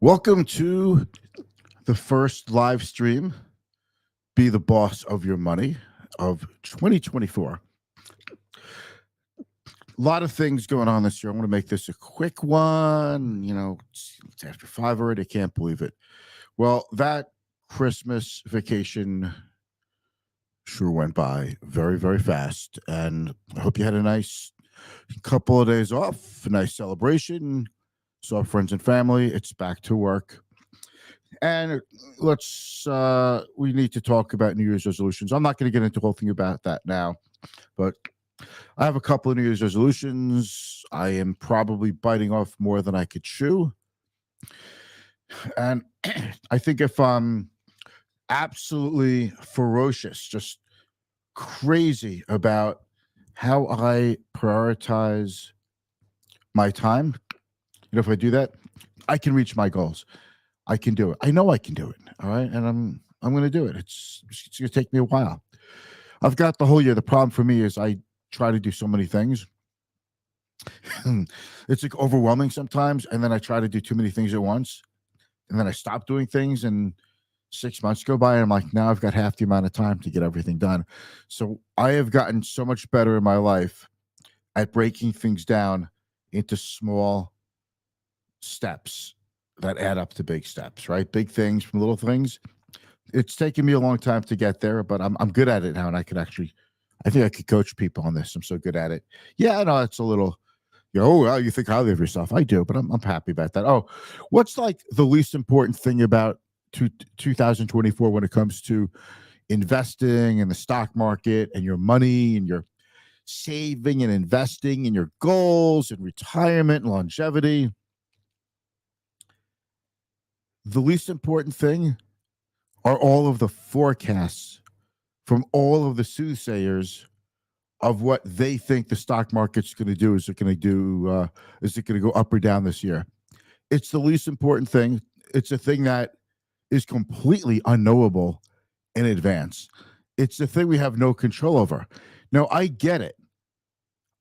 Welcome to the first live stream, Be the Boss of Your Money of 2024. A lot of things going on this year. I want to make this a quick one. It's after 5 already. I can't believe it. Well, that Christmas vacation sure went by very, very fast. And I hope you had a nice couple of days off, a nice celebration, saw friends and family. It's back to work. And we need to talk about New Year's resolutions. I'm not going to get into the whole thing about that now, but I have a couple of New Year's resolutions. I am probably biting off more than I could chew. And I think if I'm absolutely ferocious, just crazy about how I prioritize my time, if I do that, I can reach my goals. I can do it. I know I can do it. All right. And I'm going to do it. It's going to take me a while. I've got the whole year. The problem for me is I try to do so many things. It's like overwhelming sometimes. And then I try to do too many things at once. And then I stop doing things and 6 months go by and I'm like, now I've got half the amount of time to get everything done. So I have gotten so much better in my life at breaking things down into small steps that add up to big steps, right? Big things from little things. It's taken me a long time to get there, but I'm good at it now, and I think I could coach people on this. I'm so good at it. Yeah, I know it's a little, well, you think highly of yourself. I do, but I'm happy about that. Oh, what's like the least important thing about 2024 when it comes to investing in the stock market and your money and your saving and investing in your goals and retirement and longevity? The least important thing are all of the forecasts from all of the soothsayers of what they think the stock market's going to do. Is it going to go up or down this year? It's the least important thing. It's a thing that is completely unknowable in advance. It's the thing we have no control over. Now, I get it.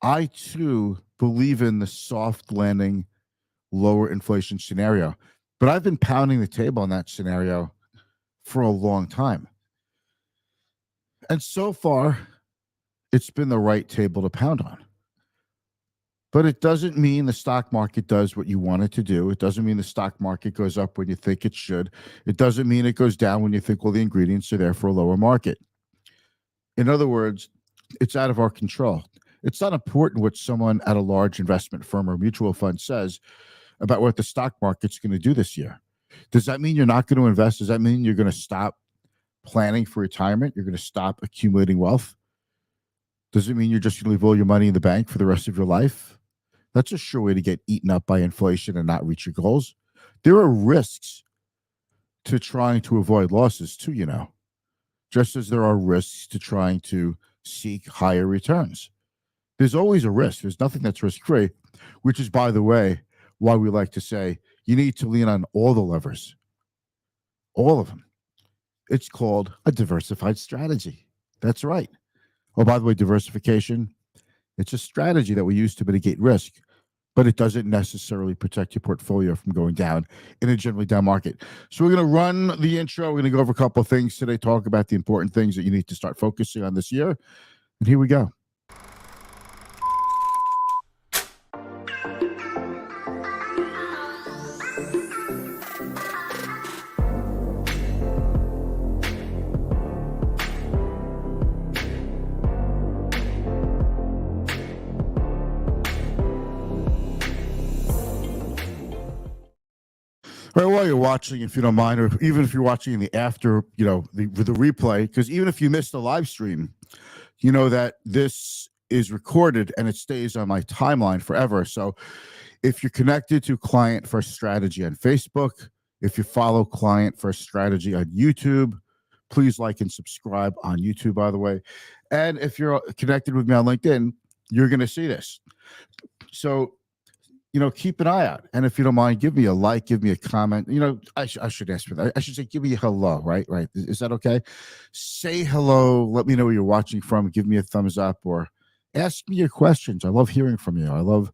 I, too, believe in the soft landing, lower inflation scenario. But I've been pounding the table on that scenario for a long time. And so far, it's been the right table to pound on. But it doesn't mean the stock market does what you want it to do. It doesn't mean the stock market goes up when you think it should. It doesn't mean it goes down when you think all the ingredients are there for a lower market. In other words, it's out of our control. It's not important what someone at a large investment firm or mutual fund says about what the stock market's going to do this year. Does that mean you're not going to invest? Does that mean you're going to stop planning for retirement? You're going to stop accumulating wealth? Does it mean you're just going to leave all your money in the bank for the rest of your life? That's a sure way to get eaten up by inflation and not reach your goals. There are risks to trying to avoid losses too, just as there are risks to trying to seek higher returns. There's always a risk. There's nothing that's risk-free, which is, by the way, why we like to say you need to lean on all the levers, all of them. It's called a diversified strategy. That's right. Oh, by the way, diversification, it's a strategy that we use to mitigate risk, but it doesn't necessarily protect your portfolio from going down in a generally down market. So we're going to run the intro. We're going to go over a couple of things today, talk about the important things that you need to start focusing on this year. And here we go. Right, while you're watching, if you don't mind, or even if you're watching in the after, the replay, because even if you missed the live stream, you know that this is recorded and it stays on my timeline forever. So if you're connected to Client First Strategy on Facebook, if you follow Client First Strategy on YouTube, please like and subscribe on YouTube, by the way. And if you're connected with me on LinkedIn, you're going to see this. So keep an eye out. And if you don't mind, give me a like, give me a comment. I should ask for that. I should say, give me a hello, right? Right. Is that okay? Say hello. Let me know where you're watching from. Give me a thumbs up or ask me your questions. I love hearing from you. I love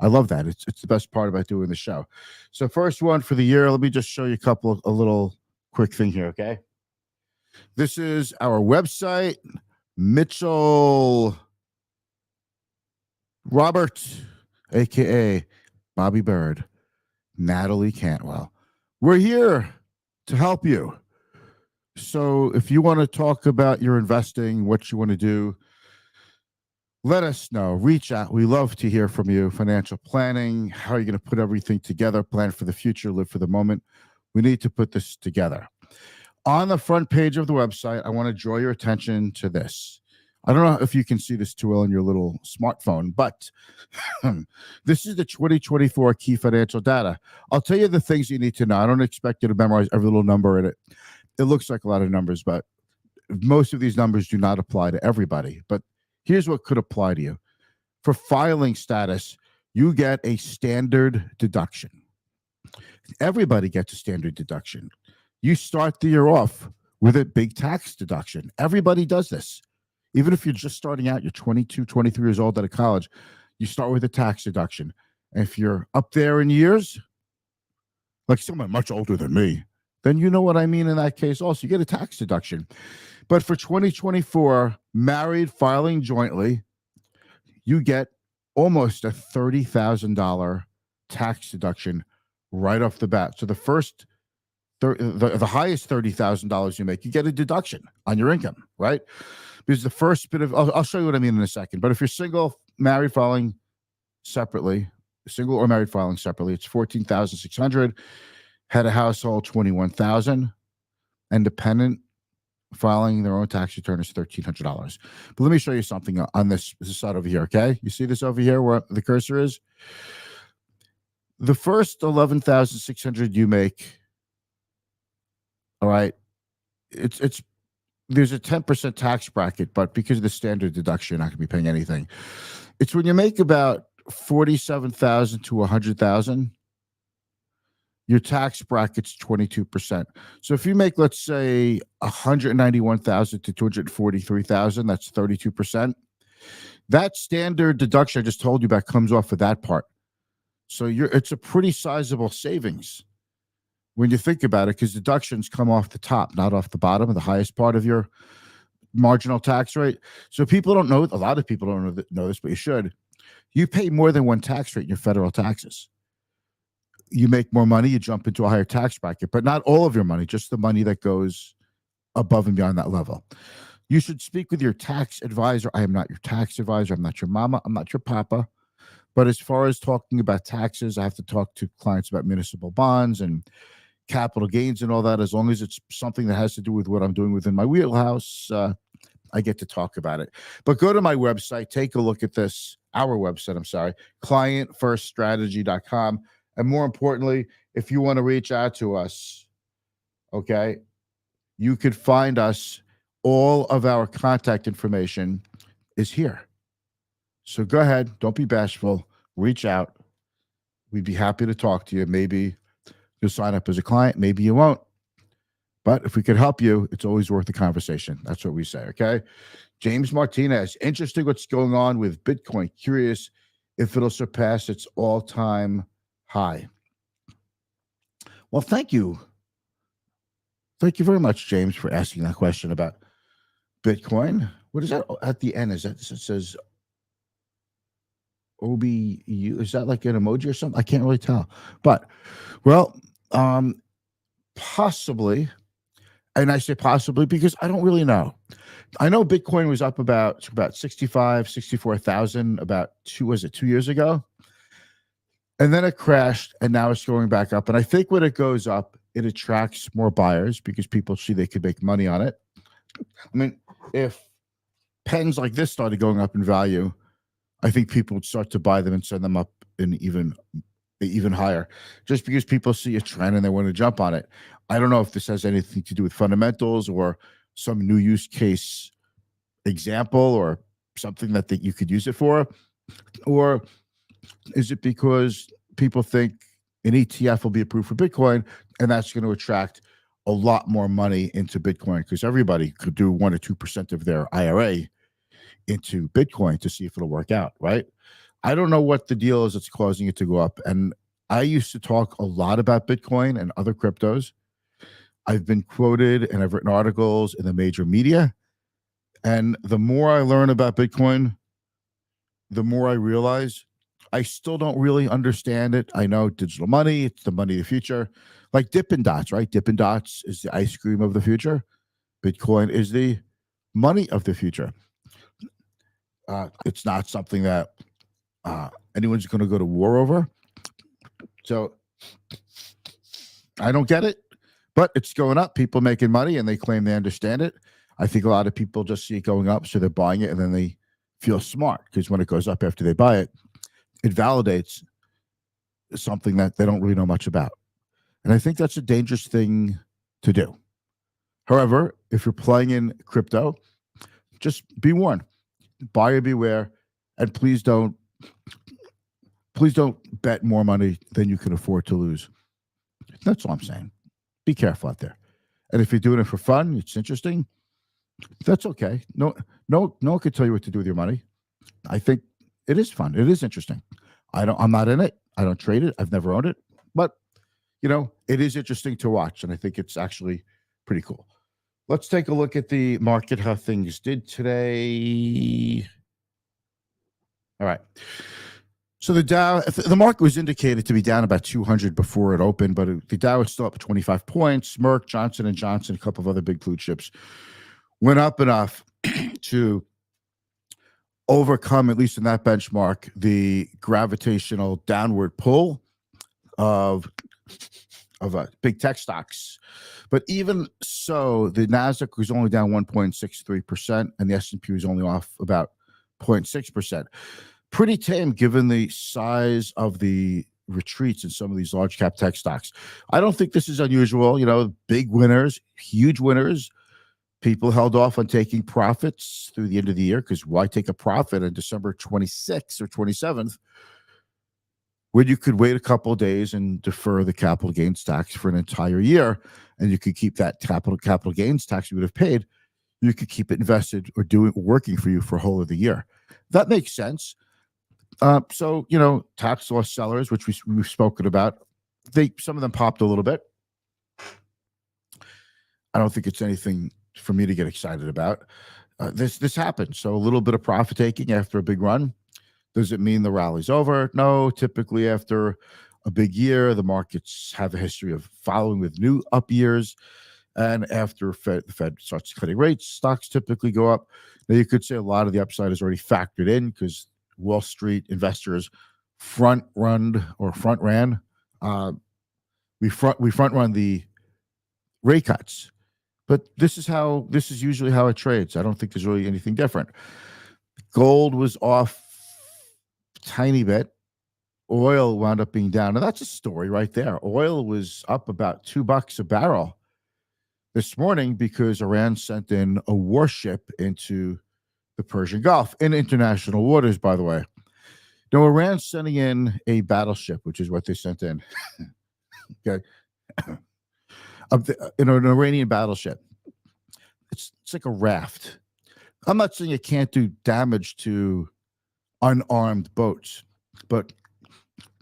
I love that. It's the best part about doing the show. So first one for the year. Let me just show you a little quick thing here. Okay, this is our website. Mitchell Robert, aka Bobby Bird, Natalie Cantwell. We're here to help you. So if you want to talk about your investing, what you want to do, let us know. Reach out. We love to hear from you. Financial planning, how are you going to put everything together, plan for the future, live for the moment. We need to put this together. On the front page of the website, I want to draw your attention to this. I don't know if you can see this too well on your little smartphone, but this is the 2024 key financial data. I'll tell you the things you need to know. I don't expect you to memorize every little number in it. It looks like a lot of numbers, but most of these numbers do not apply to everybody. But here's what could apply to you. For filing status, you get a standard deduction. Everybody gets a standard deduction. You start the year off with a big tax deduction. Everybody does this. Even if you're just starting out, you're 22, 23 years old out of college, you start with a tax deduction. And if you're up there in years, like someone much older than me, then you know what I mean in that case also. You get a tax deduction. But for 2024, married filing jointly, you get almost a $30,000 tax deduction right off the bat. So the first, the highest $30,000 you make, you get a deduction on your income, right? Because the first bit of, I'll show you what I mean in a second. But if you're single, married filing separately, single or married filing separately, it's $14,600. Head of household, $21,000. Independent filing their own tax return is $1,300. But let me show you something on this side over here. Okay, you see this over here where the cursor is. The first $11,600 you make, all right, it's there's a 10% tax bracket, but because of the standard deduction, you're not going to be paying anything. It's when you make about $47,000 to $100,000, your tax bracket's 22%. So if you make, let's say, $191,000 to $243,000, that's 32%. That standard deduction I just told you about comes off of that part. So it's a pretty sizable savings when you think about it, because deductions come off the top, not off the bottom, the highest part of your marginal tax rate. So people don't know, a lot of people don't know this, but you should. You pay more than one tax rate in your federal taxes. You make more money, you jump into a higher tax bracket, but not all of your money, just the money that goes above and beyond that level. You should speak with your tax advisor. I am not your tax advisor. I'm not your mama. I'm not your papa. But as far as talking about taxes, I have to talk to clients about municipal bonds and capital gains and all that. As long as it's something that has to do with what I'm doing within my wheelhouse, I get to talk about it. But go to my website, take a look at this, our website, I'm sorry, clientfirststrategy.com. And more importantly, if you want to reach out to us, okay, you could find us. All of our contact information is here. So go ahead. Don't be bashful. Reach out. We'd be happy to talk to you. Maybe you'll sign up as a client. Maybe you won't. But if we could help you, it's always worth the conversation. That's what we say, okay? James Martinez, interested what's going on with Bitcoin. Curious if it'll surpass its all-time high. Well, thank you. Thank you very much, James, for asking that question about Bitcoin. What is that at the end? Is that, it says OBU? Is that like an emoji or something? I can't really tell. But, well, possibly, and I say possibly because I don't really know. I know Bitcoin was up about 64,000 about 2 years ago. And then it crashed, and now it's going back up. And I think when it goes up, it attracts more buyers because people see they could make money on it. I mean, if pens like this started going up in value, I think people would start to buy them and send them up in even higher, just because people see a trend and they want to jump on it. I don't know if this has anything to do with fundamentals or some new use case example or something that you could use it for, or is it because people think an ETF will be approved for Bitcoin and that's going to attract a lot more money into Bitcoin, because everybody could do 1 or 2% of their IRA into Bitcoin to see if it'll work out, right? I don't know what the deal is that's causing it to go up. And I used to talk a lot about Bitcoin and other cryptos. I've been quoted and I've written articles in the major media. And the more I learn about Bitcoin, the more I realize I still don't really understand it. I know digital money, it's the money of the future. Like Dippin' Dots, right? Dippin' Dots is the ice cream of the future. Bitcoin is the money of the future. It's not something that anyone's going to go to war over. So I don't get it, but it's going up. People making money and they claim they understand it. I think a lot of people just see it going up, so they're buying it and then they feel smart because when it goes up after they buy it, it validates something that they don't really know much about. And I think that's a dangerous thing to do. However, if you're playing in crypto, just be warned. Buyer beware, and please don't bet more money than you can afford to lose. That's all I'm saying. Be careful out there. And if you're doing it for fun, it's interesting. That's okay. No one can tell you what to do with your money. I think it is fun. It is interesting. I'm not in it. I don't trade it. I've never owned it. But it is interesting to watch, and I think it's actually pretty cool. Let's take a look at the market, how things did today. All right. So the market was indicated to be down about 200 before it opened, but the Dow is still up 25 points. Merck, Johnson & Johnson, a couple of other big blue chips went up enough to overcome, at least in that benchmark, the gravitational downward pull of big tech stocks. But even so, the Nasdaq was only down 1.63%, and the S&P was only off about 0.6%. Pretty tame given the size of the retreats in some of these large cap tech stocks. I don't think this is unusual. Big winners, huge winners. People held off on taking profits through the end of the year because why take a profit on December 26th or 27th when you could wait a couple of days and defer the capital gains tax for an entire year, and you could keep that capital gains tax you would have paid. You could keep it invested or working for you for a whole of the year. That makes sense. So tax loss sellers, which we've spoken about, some of them popped a little bit. I don't think it's anything for me to get excited about. This happened. So a little bit of profit taking after a big run. Does it mean the rally's over? No. Typically, after a big year, the markets have a history of following with new up years. And after the Fed starts cutting rates, stocks typically go up. Now, you could say a lot of the upside is already factored in because Wall Street investors front ran. We front run the rate cuts. But this is usually how it trades. I don't think there's really anything different. Gold was off a tiny bit. Oil wound up being down. And that's a story right there. Oil was up about $2 a barrel this morning because Iran sent in a warship into the Persian Gulf in international waters, by the way. Now, Iran's sending in a battleship, which is what they sent in. Okay. An Iranian battleship. It's like a raft. I'm not saying it can't do damage to unarmed boats, but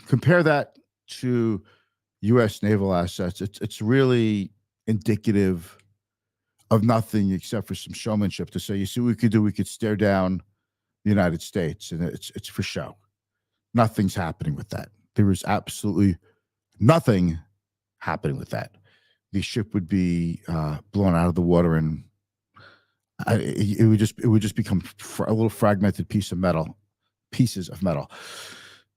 compare that to U.S. naval assets. It's really indicative of nothing except for some showmanship to say, you see what we could do? We could stare down the United States, and it's for show. Nothing's happening with that. There is absolutely nothing happening with that. The ship would be blown out of the water, and it would just become a little fragmented pieces of metal.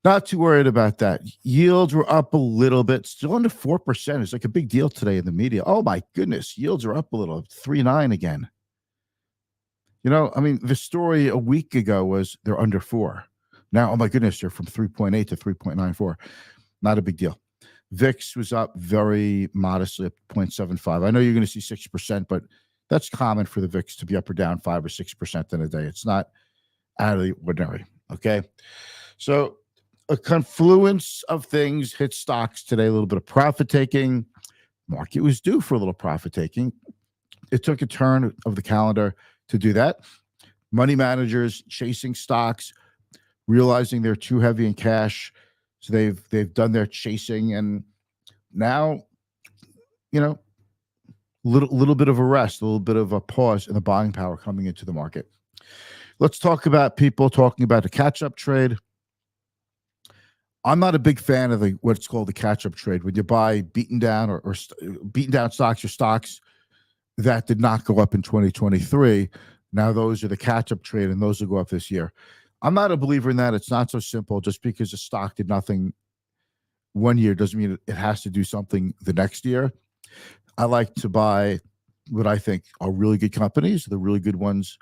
Not too worried about that. Yields were up a little bit, still under 4%. It's like a big deal today in the media. Oh my goodness, yields are up a little, 3.9 again. The story a week ago was they're under 4. Now, oh my goodness, they're from 3.8 to 3.94. Not a big deal. VIX was up very modestly at 0.75. I know you're going to see 6%, but that's common for the VIX to be up or down 5 or 6% in a day. It's not out of the ordinary. Okay. So a confluence of things hit stocks today, a little bit of profit taking. Market was due for a little profit taking. It took a turn of the calendar to do that. Money managers chasing stocks, realizing they're too heavy in cash. So they've done their chasing, and now, you know, little bit of a rest, a little bit of a pause in the buying power coming into the market. Let's talk about people talking about the catch-up trade. I'm not a big fan of what's called the catch-up trade, when you buy beaten down or beaten down stocks or stocks that did not go up in 2023. Now those are the catch-up trade, and those will go up this year. I'm not a believer in that. It's not so simple. Just because a stock did nothing one year doesn't mean it has to do something the next year. I like to buy what I think are really good companies. The really good ones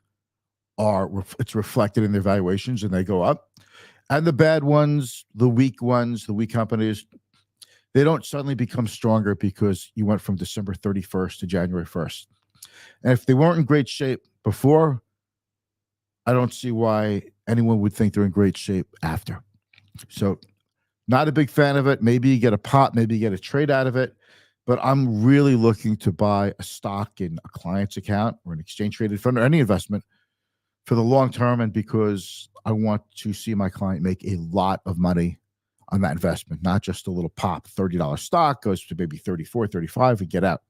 it's reflected in their valuations, and they go up. And the bad ones, the weak companies, they don't suddenly become stronger because you went from December 31st to January 1st. And if they weren't in great shape before, I don't see why anyone would think they're in great shape after. So not a big fan of it. Maybe you get a pop, maybe you get a trade out of it. But I'm really looking to buy a stock in a client's account or an exchange-traded fund or any investment for the long term, and because I want to see my client make a lot of money on that investment, not just a little pop. $30 stock goes to maybe 34, 35 and get out.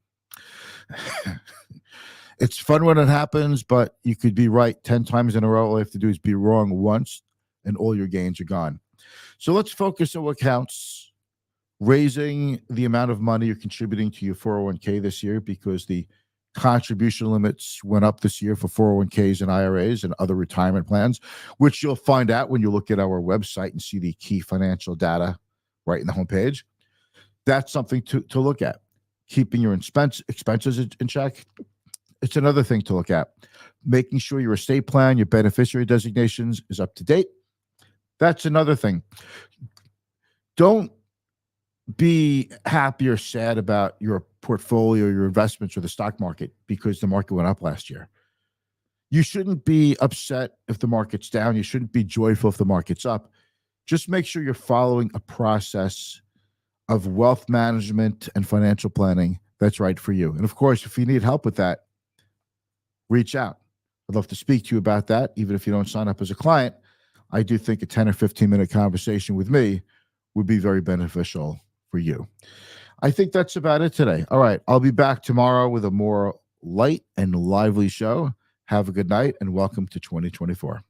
It's fun when it happens, but you could be right 10 times in a row. All you have to do is be wrong once, and all your gains are gone. So let's focus on what counts. Raising the amount of money you're contributing to your 401k this year, because the contribution limits went up this year for 401ks and IRAs and other retirement plans, which you'll find out when you look at our website and see the key financial data right in the homepage. That's something to look at. Keeping your expenses in check, it's another thing to look at. Making sure your estate plan, your beneficiary designations is up to date. That's another thing. Don't be happy or sad about your portfolio, your investments, or the stock market because the market went up last year. You shouldn't be upset if the market's down. You shouldn't be joyful if the market's up. Just make sure you're following a process of wealth management and financial planning that's right for you. And of course, if you need help with that, reach out. I'd love to speak to you about that. Even if you don't sign up as a client, I do think a 10 or 15-minute conversation with me would be very beneficial for you. I think that's about it today. All right. I'll be back tomorrow with a more light and lively show. Have a good night and welcome to 2024.